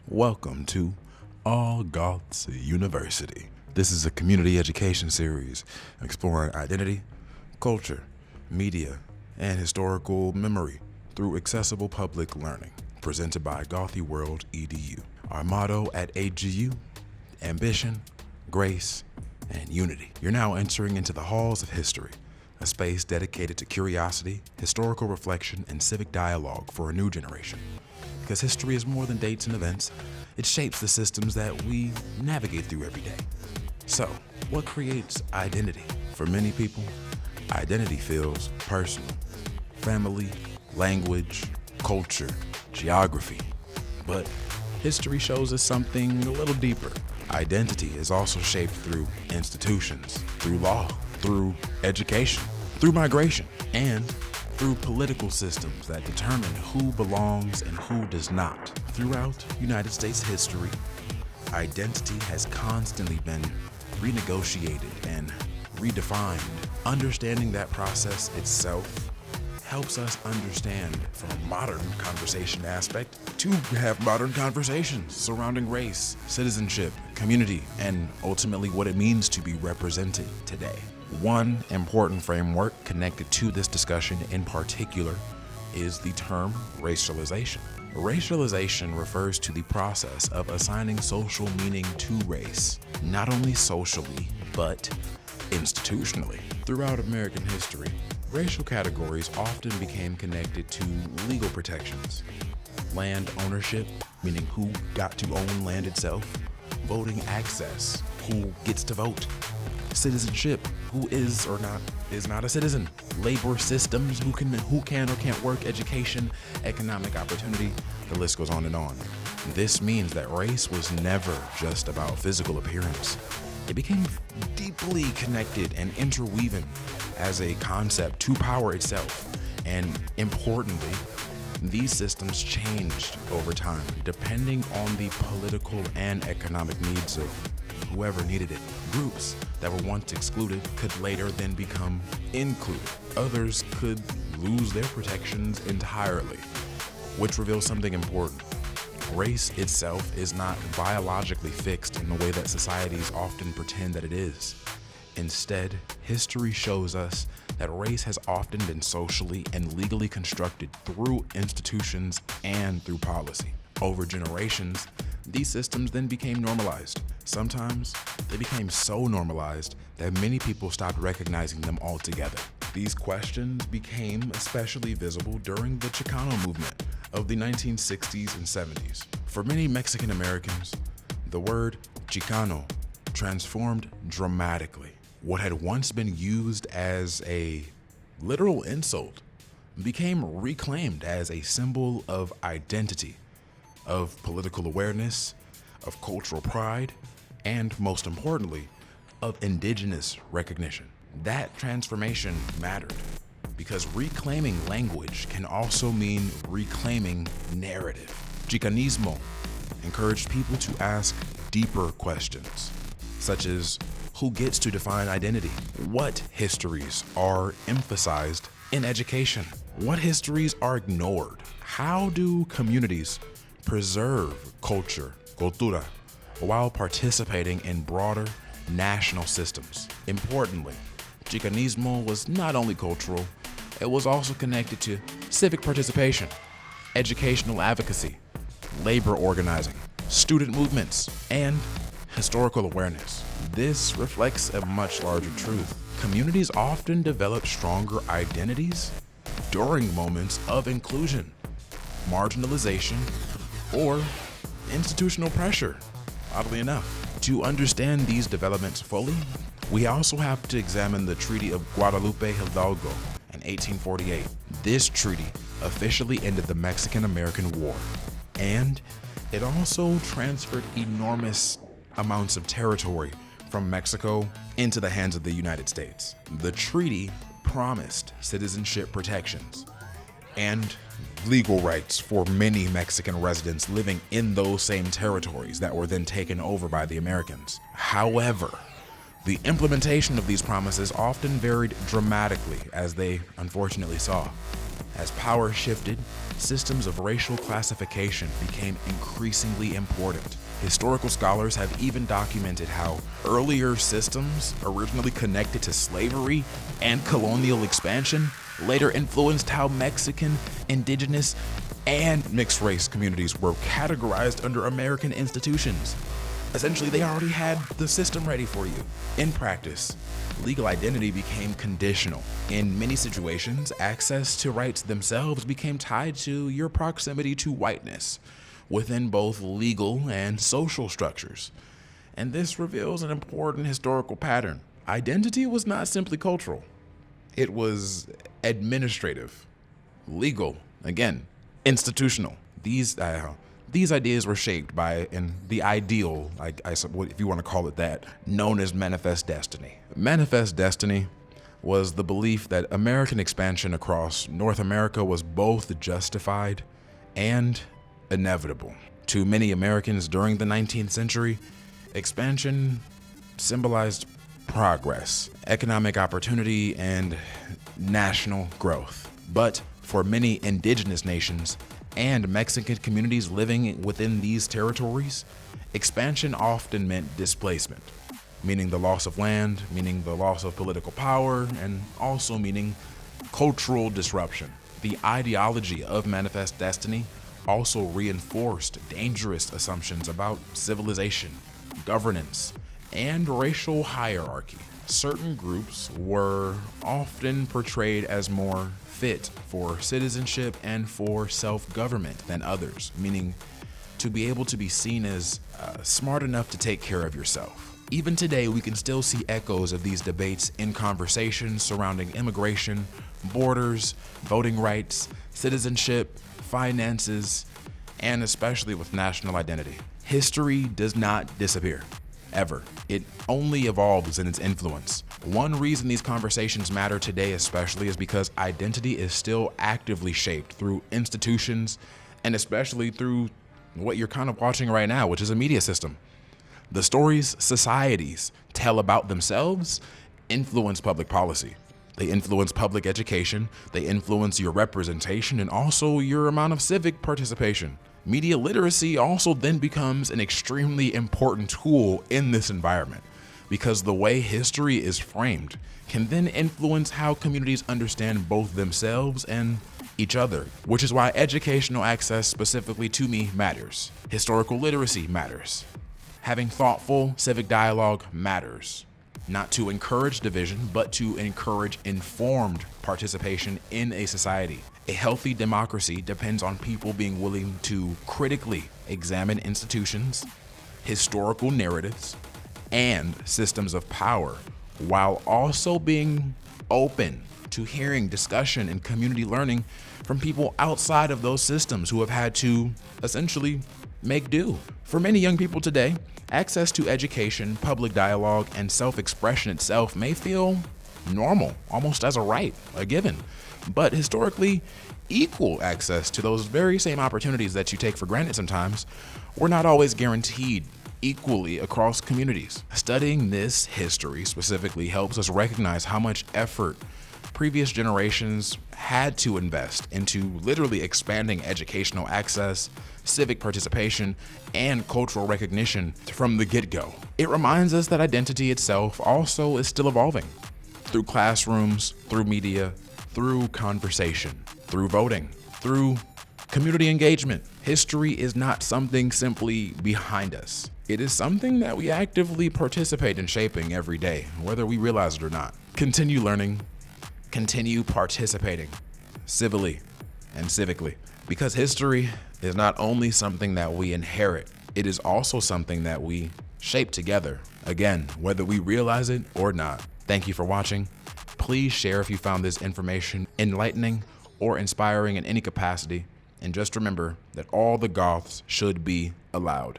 Welcome to allGOTHS University. This is a community education series exploring identity, culture, media, and historical memory through accessible public learning, presented by Gothy World EDU. Our motto at AGU: ambition, grace, and unity. You're now entering into the halls of history, a space dedicated to curiosity, historical reflection, and civic dialogue for a new generation. Because history is more than dates and events, it shapes the systems that we navigate through every day. So, what creates identity? For many people, identity feels personal. Family, language, culture, geography. But history shows us something a little deeper. Identity is also shaped through institutions, through law, through education, through migration, and through political systems that determine who belongs and who does not. Throughout United States history, identity has constantly been renegotiated and redefined. Understanding that process itself helps us understand, from a modern conversation aspect, to have modern conversations surrounding race, citizenship, community, and ultimately what it means to be represented today. One important framework connected to this discussion in particular is the term racialization. Racialization refers to the process of assigning social meaning to race, not only socially, but institutionally. Throughout American history, racial categories often became connected to legal protections. Land ownership, meaning who got to own land itself. Voting access, who gets to vote. Citizenship, who is or is not a citizen. Labor systems, who can or can't work. Education, economic opportunity, the list goes on and on. This means that race was never just about physical appearance. It became deeply connected and interweaving as a concept to power itself. And importantly, these systems changed over time, depending on the political and economic needs of whoever needed it. Groups that were once excluded could later then become included. Others could lose their protections entirely, which reveals something important. Race itself is not biologically fixed in the way that societies often pretend that it is. Instead, history shows us that race has often been socially and legally constructed through institutions and through policy. Over generations, these systems then became normalized. Sometimes they became so normalized that many people stopped recognizing them altogether. These questions became especially visible during the Chicano Movement of the 1960s and 70s. For many Mexican Americans, the word Chicano transformed dramatically. What had once been used as a literal insult became reclaimed as a symbol of identity, of political awareness, of cultural pride, and most importantly, of indigenous recognition. That transformation mattered because reclaiming language can also mean reclaiming narrative. Chicanismo encouraged people to ask deeper questions, such as who gets to define identity? What histories are emphasized in education? What histories are ignored? How do communities preserve culture, cultura, while participating in broader national systems? Importantly, Chicanismo was not only cultural, it was also connected to civic participation, educational advocacy, labor organizing, student movements, and historical awareness. This reflects a much larger truth. Communities often develop stronger identities during moments of inclusion, marginalization, or institutional pressure, oddly enough. To understand these developments fully, we also have to examine the Treaty of Guadalupe, Hidalgo in 1848. This treaty officially ended the Mexican-American War, and it also transferred enormous amounts of territory from Mexico into the hands of the United States. The treaty promised citizenship protections and legal rights for many Mexican residents living in those same territories that were then taken over by the Americans. However, the implementation of these promises often varied dramatically, as they unfortunately saw. As power shifted, systems of racial classification became increasingly important. Historical scholars have even documented how earlier systems, originally connected to slavery and colonial expansion, later influenced how Mexican, indigenous, and mixed-race communities were categorized under American institutions. Essentially, they already had the system ready for you. In practice, legal identity became conditional. In many situations, access to rights themselves became tied to your proximity to whiteness within both legal and social structures. And this reveals an important historical pattern. Identity was not simply cultural. It was administrative, legal, again, institutional. These ideas were shaped by the ideal, if you want to call it that, known as manifest destiny. Manifest destiny was the belief that American expansion across North America was both justified and inevitable. To many Americans during the 19th century, expansion symbolized progress, economic opportunity, and national growth. But for many indigenous nations and Mexican communities living within these territories, expansion often meant displacement, meaning the loss of land, meaning the loss of political power, and also meaning cultural disruption. The ideology of manifest destiny also reinforced dangerous assumptions about civilization, governance, and racial hierarchy. Certain groups were often portrayed as more fit for citizenship and for self-government than others, meaning to be able to be seen as smart enough to take care of yourself. Even today, we can still see echoes of these debates in conversations surrounding immigration, borders, voting rights, citizenship, finances, and especially with national identity. History does not disappear, ever. It only evolves in its influence. One reason these conversations matter today especially is because identity is still actively shaped through institutions and especially through what you're kind of watching right now, which is a media system. The stories societies tell about themselves influence public policy. They influence public education, they influence your representation, and also your amount of civic participation. Media literacy also then becomes an extremely important tool in this environment, because the way history is framed can then influence how communities understand both themselves and each other, which is why educational access specifically to me matters. Historical literacy matters. Having thoughtful civic dialogue matters. Not to encourage division, but to encourage informed participation in a society. A healthy democracy depends on people being willing to critically examine institutions, historical narratives, and systems of power, while also being open to hearing discussion and community learning from people outside of those systems who have had to essentially make do. For many young people today, access to education, public dialogue, and self-expression itself may feel normal, almost as a right, a given. But historically, equal access to those very same opportunities that you take for granted sometimes were not always guaranteed equally across communities. Studying this history specifically helps us recognize how much effort previous generations had to invest into literally expanding educational access, civic participation, and cultural recognition from the get-go. It reminds us that identity itself also is still evolving through classrooms, through media, through conversation, through voting, through community engagement. History is not something simply behind us. It is something that we actively participate in shaping every day, whether we realize it or not. Continue learning, continue participating civilly and civically, because history is not only something that we inherit, it is also something that we shape together, again, whether we realize it or not. Thank you for watching. Please share if you found this information enlightening or inspiring in any capacity, and just remember that all the Goths should be allowed.